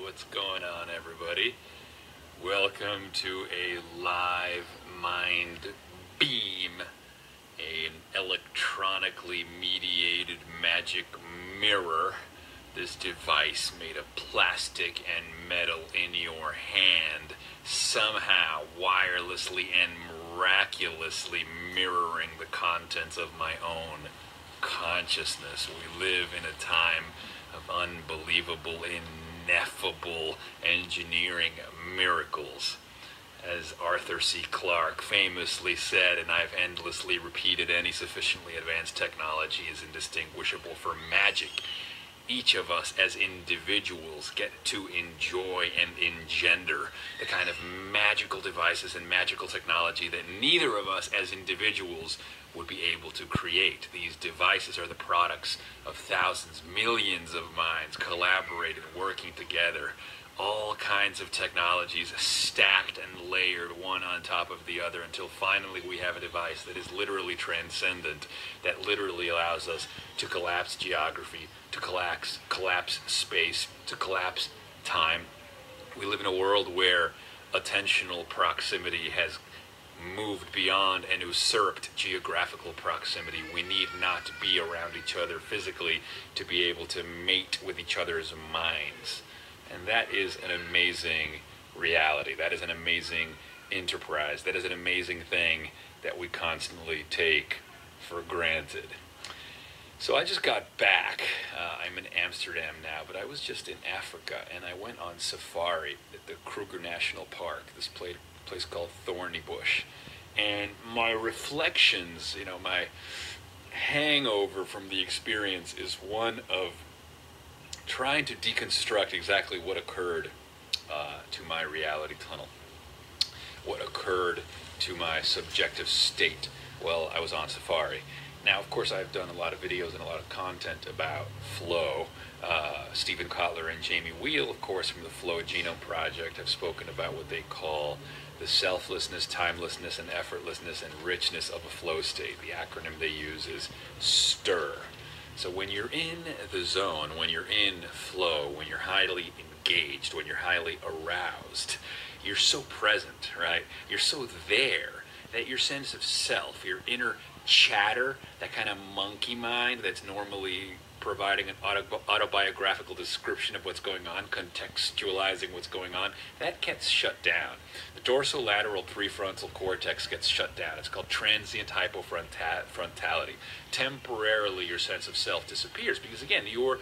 what's going on, everybody? Welcome to a live mind beam, an electronically mediated magic mirror. This device made of plastic and metal in your hand, somehow wirelessly and miraculously mirroring the contents of my own consciousness. We live in a time of unbelievable, ineffable engineering miracles. As Arthur C. Clarke famously said, and I've endlessly repeated, any sufficiently advanced technology is indistinguishable from magic. Each of us as individuals get to enjoy and engender the kind of magical devices and magical technology that neither of us as individuals would be able to create. These devices are the products of thousands, millions of minds collaborating, working together. All kinds of technologies stacked and layered one on top of the other until finally we have a device that is literally transcendent, that literally allows us to collapse geography, to collapse space, to collapse time. We live in a world where attentional proximity has moved beyond and usurped geographical proximity. We need not be around each other physically to be able to mate with each other's minds. And that is an amazing reality. That is an amazing enterprise. That is an amazing thing that we constantly take for granted. So I just got back. I'm in Amsterdam now, but I was just in Africa, and I went on safari at the Kruger National Park, this place called Thorny Bush. And my reflections, my hangover from the experience is one of trying to deconstruct exactly what occurred to my reality tunnel, what occurred to my subjective state while I was on safari. Now, of course, I've done a lot of videos and a lot of content about flow. Stephen Kotler and Jamie Wheel, of course, from the Flow Genome Project, have spoken about what they call the selflessness, timelessness, and effortlessness and richness of a flow state. The acronym they use is STIR. So when you're in the zone, when you're in flow, when you're highly engaged, when you're highly aroused, you're so present, right? You're so there that your sense of self, your inner chatter, that kind of monkey mind that's normally providing an autobiographical description of what's going on, contextualizing what's going on, that gets shut down. The dorsolateral prefrontal cortex gets shut down. It's called transient hypofrontality. Temporarily, your sense of self disappears because, again, your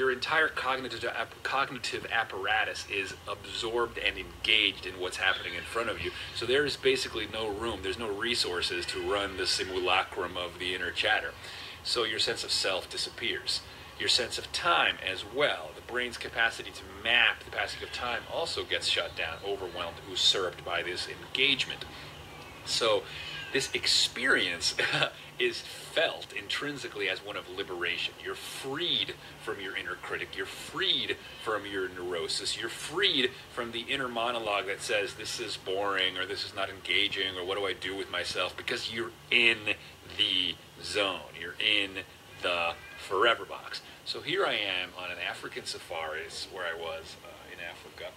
entire cognitive apparatus is absorbed and engaged in what's happening in front of you. So there is basically no room. There's no resources to run the simulacrum of the inner chatter. So your sense of self disappears. Your sense of time as well. The brain's capacity to map the passage of time also gets shut down, overwhelmed, usurped by this engagement. So this experience is felt intrinsically as one of liberation. You're freed from your inner critic. You're freed from your neurosis. You're freed from the inner monologue that says this is boring or this is not engaging or what do I do with myself, because you're in the zone. You're in the forever box. So here I am on an African safari, this is where I was in Africa,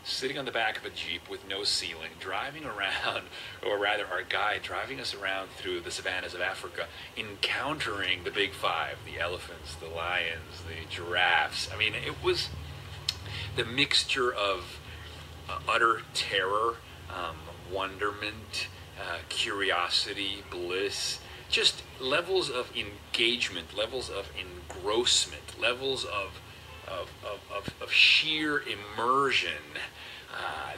sitting on the back of a Jeep with no ceiling, driving around, or rather our guide driving us around through the savannas of Africa, encountering the big five, the elephants, the lions, the giraffes. I mean, it was the mixture of utter terror, wonderment, curiosity, bliss, just levels of engagement, levels of engrossment, levels of sheer immersion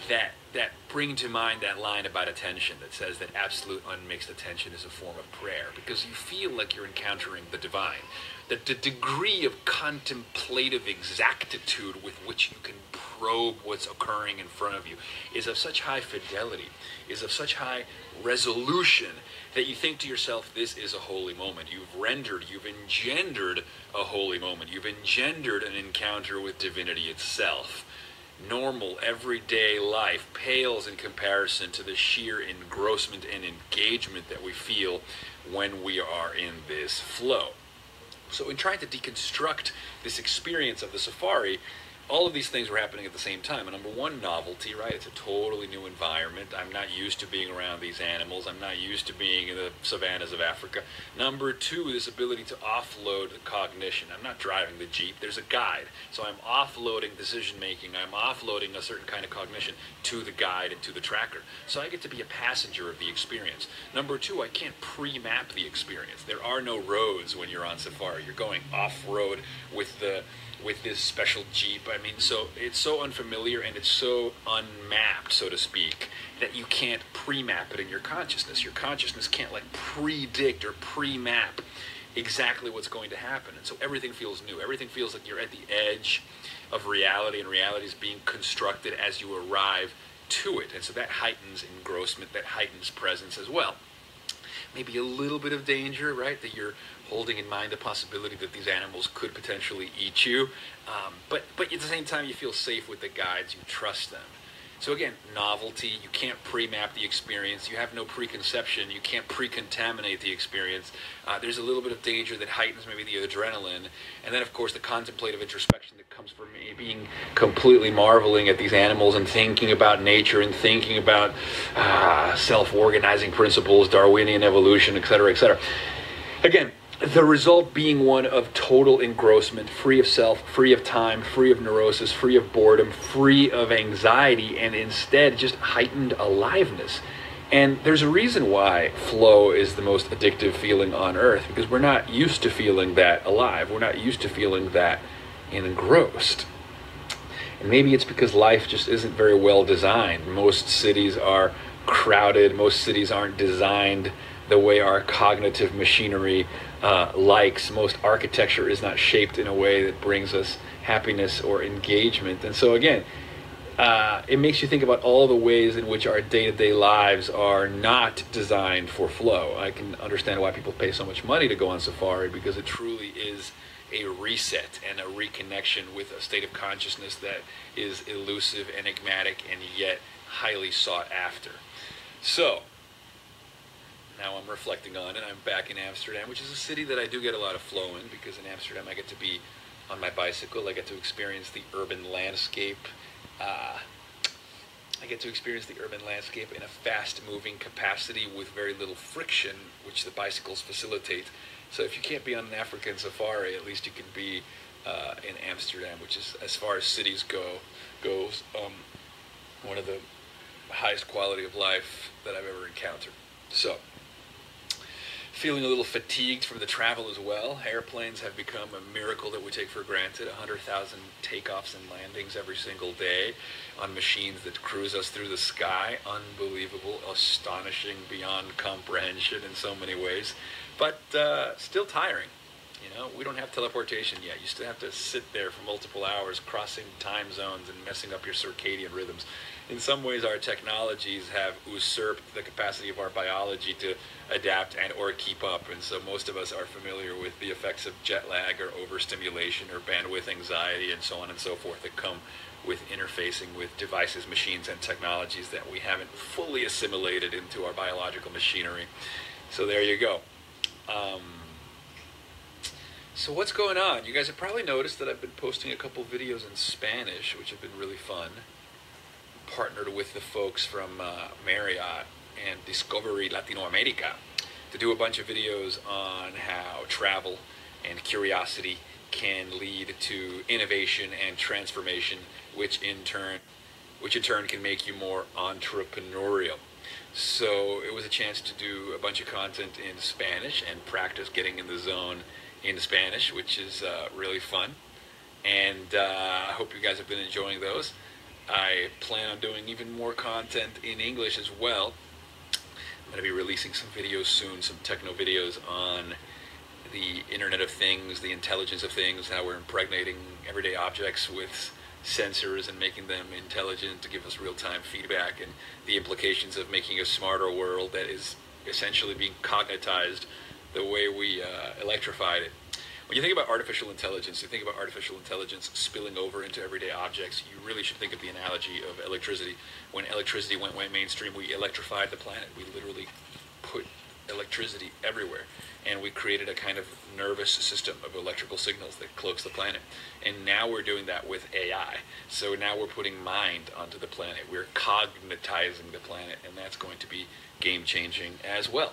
that bring to mind that line about attention that says that absolute unmixed attention is a form of prayer, because you feel like you're encountering the divine. That the degree of contemplative exactitude with which you can probe what's occurring in front of you is of such high fidelity, is of such high resolution, that you think to yourself, this is a holy moment. You've engendered a holy moment. You've engendered an encounter with divinity itself. Normal, everyday life pales in comparison to the sheer engrossment and engagement that we feel when we are in this flow. So in trying to deconstruct this experience of the safari, all of these things were happening at the same time. And number one, novelty, right? It's a totally new environment. I'm not used to being around these animals. I'm not used to being in the savannas of Africa. Number two, this ability to offload the cognition. I'm not driving the Jeep. There's a guide. So I'm offloading decision making. I'm offloading a certain kind of cognition to the guide and to the tracker. So I get to be a passenger of the experience. Number two, I can't pre-map the experience. There are no roads when you're on safari. You're going off-road with this special Jeep. I mean, so it's so unfamiliar and it's so unmapped, so to speak, that you can't pre-map it in your consciousness. Your consciousness can't like predict or pre-map exactly what's going to happen. And so everything feels new. Everything feels like you're at the edge of reality, and reality is being constructed as you arrive to it. And so that heightens engrossment, that heightens presence as well. Maybe a little bit of danger, right? That you're holding in mind the possibility that these animals could potentially eat you. But at the same time, you feel safe with the guides. You trust them. So again, novelty. You can't pre-map the experience. You have no preconception. You can't pre-contaminate the experience. There's a little bit of danger that heightens maybe the adrenaline. And then, of course, the contemplative introspection that comes from me being completely marveling at these animals and thinking about nature and thinking about self-organizing principles, Darwinian evolution, etc., etc. Again, the result being one of total engrossment, free of self, free of time, free of neurosis, free of boredom, free of anxiety, and instead just heightened aliveness. And there's a reason why flow is the most addictive feeling on earth, because we're not used to feeling that alive. We're not used to feeling that engrossed. And maybe it's because life just isn't very well designed. Most cities are crowded. Most cities aren't designed the way our cognitive machinery likes. Most architecture is not shaped in a way that brings us happiness or engagement. And so again, it makes you think about all the ways in which our day-to-day lives are not designed for flow. I can understand why people pay so much money to go on safari, because it truly is a reset and a reconnection with a state of consciousness that is elusive, enigmatic, and yet highly sought after. So now I'm reflecting on it. I'm back in Amsterdam, which is a city that I do get a lot of flow in, because in Amsterdam I get to be on my bicycle. I get to experience the urban landscape. I get to experience the urban landscape in a fast-moving capacity with very little friction, which the bicycles facilitate. So if you can't be on an African safari, at least you can be in Amsterdam, which is, as far as cities goes, one of the highest quality of life that I've ever encountered. So, feeling a little fatigued from the travel as well. Airplanes have become a miracle that we take for granted. 100,000 takeoffs and landings every single day on machines that cruise us through the sky. Unbelievable, astonishing, beyond comprehension in so many ways. But still tiring. You know, we don't have teleportation yet. You still have to sit there for multiple hours, crossing time zones and messing up your circadian rhythms. In some ways, our technologies have usurped the capacity of our biology to adapt and or keep up. And so most of us are familiar with the effects of jet lag or overstimulation or bandwidth anxiety and so on and so forth that come with interfacing with devices, machines, and technologies that we haven't fully assimilated into our biological machinery. So there you go. So what's going on? You guys have probably noticed that I've been posting a couple videos in Spanish, which have been really fun. Partnered with the folks from Marriott and Discovery Latinoamerica to do a bunch of videos on how travel and curiosity can lead to innovation and transformation, which in turn can make you more entrepreneurial. So it was a chance to do a bunch of content in Spanish and practice getting in the zone in Spanish, which is really fun. And I hope you guys have been enjoying those. I plan on doing even more content in English as well. I'm going to be releasing some videos soon, some techno videos on the Internet of Things, the intelligence of things, how we're impregnating everyday objects with sensors and making them intelligent to give us real-time feedback, and the implications of making a smarter world that is essentially being cognitized the way we electrified it. When you think about artificial intelligence, you think about artificial intelligence spilling over into everyday objects, you really should think of the analogy of electricity. When electricity went mainstream, we electrified the planet. We literally put electricity everywhere. and we created a kind of nervous system of electrical signals that cloaks the planet. And now we're doing that with AI. So now we're putting mind onto the planet. We're cognitizing the planet, and that's going to be game-changing as well.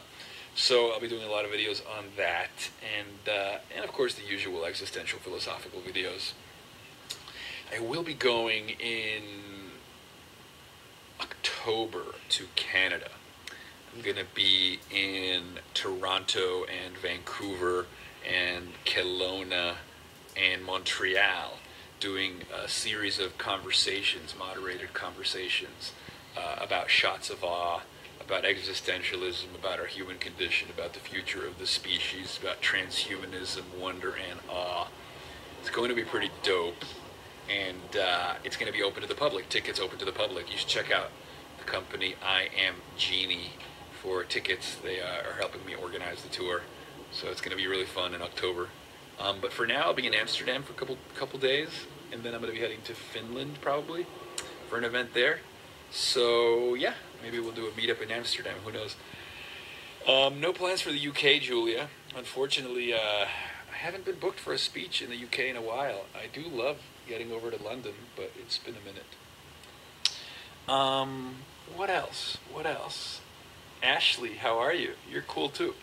So I'll be doing a lot of videos on that, and of course the usual existential philosophical videos. I will be going in October to Canada. I'm going to be in Toronto and Vancouver and Kelowna and Montreal doing a series of conversations, moderated conversations about shots of awe, about existentialism, about our human condition, about the future of the species, about transhumanism, wonder, and awe. It's going to be pretty dope, and it's going to be open to the public. Tickets open to the public. You should check out the company I Am Genie for tickets. They are helping me organize the tour, so it's going to be really fun in October. But for now, I'll be in Amsterdam for a couple days, and then I'm going to be heading to Finland probably for an event there. So yeah, maybe we'll do a meetup in Amsterdam. Who knows? No plans for the UK, Julia. Unfortunately, I haven't been booked for a speech in the UK in a while. I do love getting over to London, but it's been a minute. What else? What else? Ashley, how are you? You're cool too.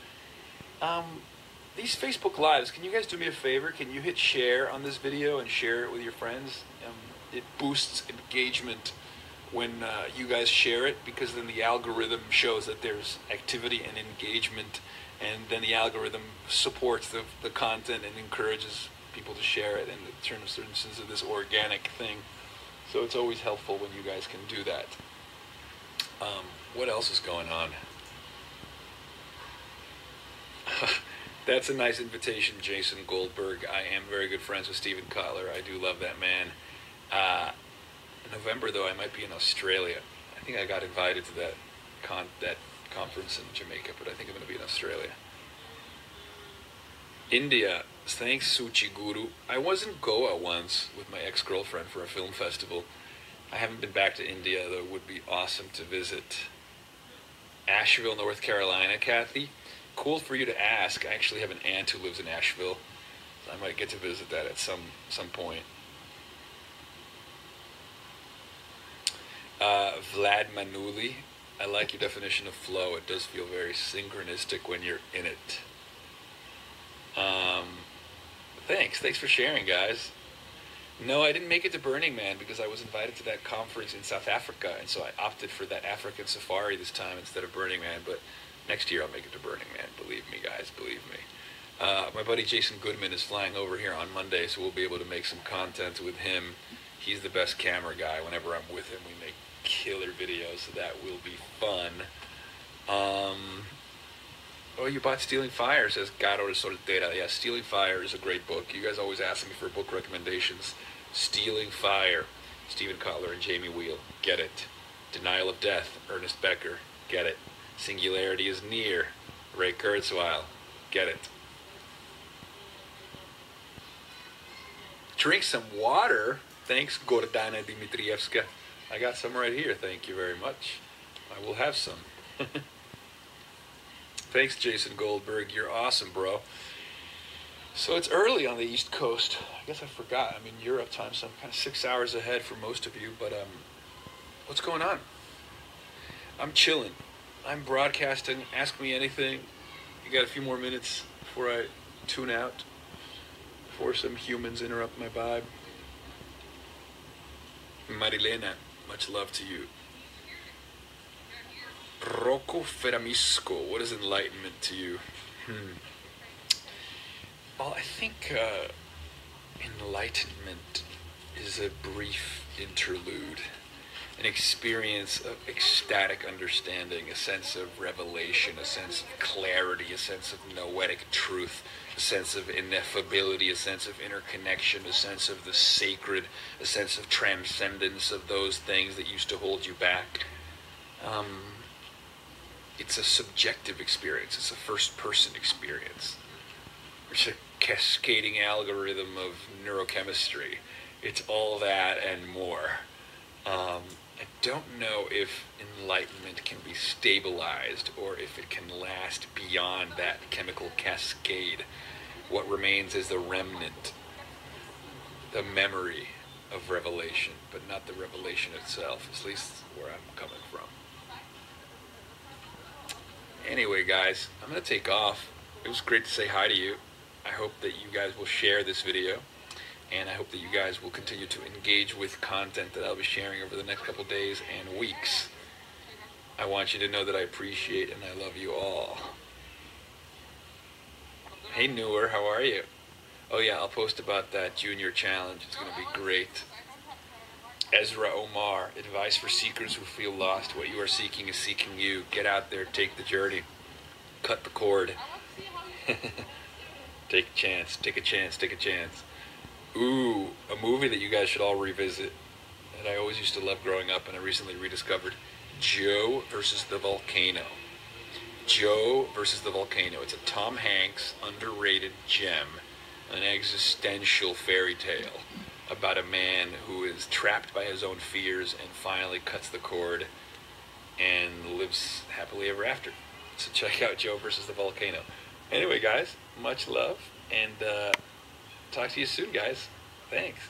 These Facebook Lives, can you guys do me a favor? Can you hit share on this video and share it with your friends? It boosts engagement when you guys share it, because then the algorithm shows that there's activity and engagement, and then the algorithm supports the content and encourages people to share it, and it turns into this organic thing. So it's always helpful when you guys can do that. What else is going on? That's a nice invitation, Jason Goldberg. I am very good friends with Stephen Kotler. I do love that man. In November, though, I might be in Australia. I think I got invited to that conference in Jamaica, but I think I'm going to be in Australia. India. Thanks, Suchi Guru. I was in Goa once with my ex-girlfriend for a film festival. I haven't been back to India, though it would be awesome to visit. Asheville, North Carolina, Kathy. Cool for you to ask. I actually have an aunt who lives in Asheville, so I might get to visit that at some point. Vlad Manuli, I like your definition of flow. It does feel very synchronistic when you're in it. Thanks for sharing, guys. No, I didn't make it to Burning Man because I was invited to that conference in South Africa, and so I opted for that African Safari this time instead of Burning Man, but next year I'll make it to Burning Man. Believe me, guys, believe me. My buddy Jason Goodman is flying over here on Monday, so we'll be able to make some content with him. He's the best camera guy. Whenever I'm with him, we make killer videos, so that will be fun. Oh, you bought Stealing Fire, says Garo de Soltera. Yeah, Stealing Fire is a great book. You guys always ask me for book recommendations. Stealing Fire, Stephen Kotler and Jamie Wheel. Get it. Denial of Death, Ernest Becker. Get it. Singularity is Near, Ray Kurzweil. Get it. Drink some water. Thanks, Gordana Dimitrievska. I got some right here. Thank you very much. I will have some. Thanks, Jason Goldberg. You're awesome, bro. So it's early on the East Coast. I guess I forgot. I'm in Europe time, so I'm kind of 6 hours ahead for most of you. But what's going on? I'm chilling. I'm broadcasting. Ask me anything. You got a few more minutes before I tune out, before some humans interrupt my vibe. Marilena, much love to you. Rocco Feramisco, what is enlightenment to you? Well, I think enlightenment is a brief interlude, an experience of ecstatic understanding, a sense of revelation, a sense of clarity, a sense of noetic truth, a sense of ineffability, a sense of interconnection, a sense of the sacred, a sense of transcendence of those things that used to hold you back. It's a subjective experience. It's a first-person experience. It's a cascading algorithm of neurochemistry. It's all that and more. I don't know if enlightenment can be stabilized or if it can last beyond that chemical cascade. What remains is the remnant, the memory of revelation, but not the revelation itself, at least where I'm coming from. Anyway, guys, I'm going to take off. It was great to say hi to you. I hope that you guys will share this video, and I hope that you guys will continue to engage with content that I'll be sharing over the next couple days and weeks. I want you to know that I appreciate and I love you all. Hey, Newer, how are you? Oh yeah, I'll post about that junior challenge. It's going to be great. Ezra Omar, advice for seekers who feel lost. What you are seeking is seeking you. Get out there, take the journey. Cut the cord. Take a chance, take a chance, take a chance. Ooh, a movie that you guys should all revisit that I always used to love growing up and I recently rediscovered. Joe versus the Volcano. Joe versus the Volcano. It's a Tom Hanks underrated gem, an existential fairy tale about a man who is trapped by his own fears and finally cuts the cord and lives happily ever after. So check out Joe versus the Volcano. Anyway, guys, much love, and talk to you soon, guys. Thanks.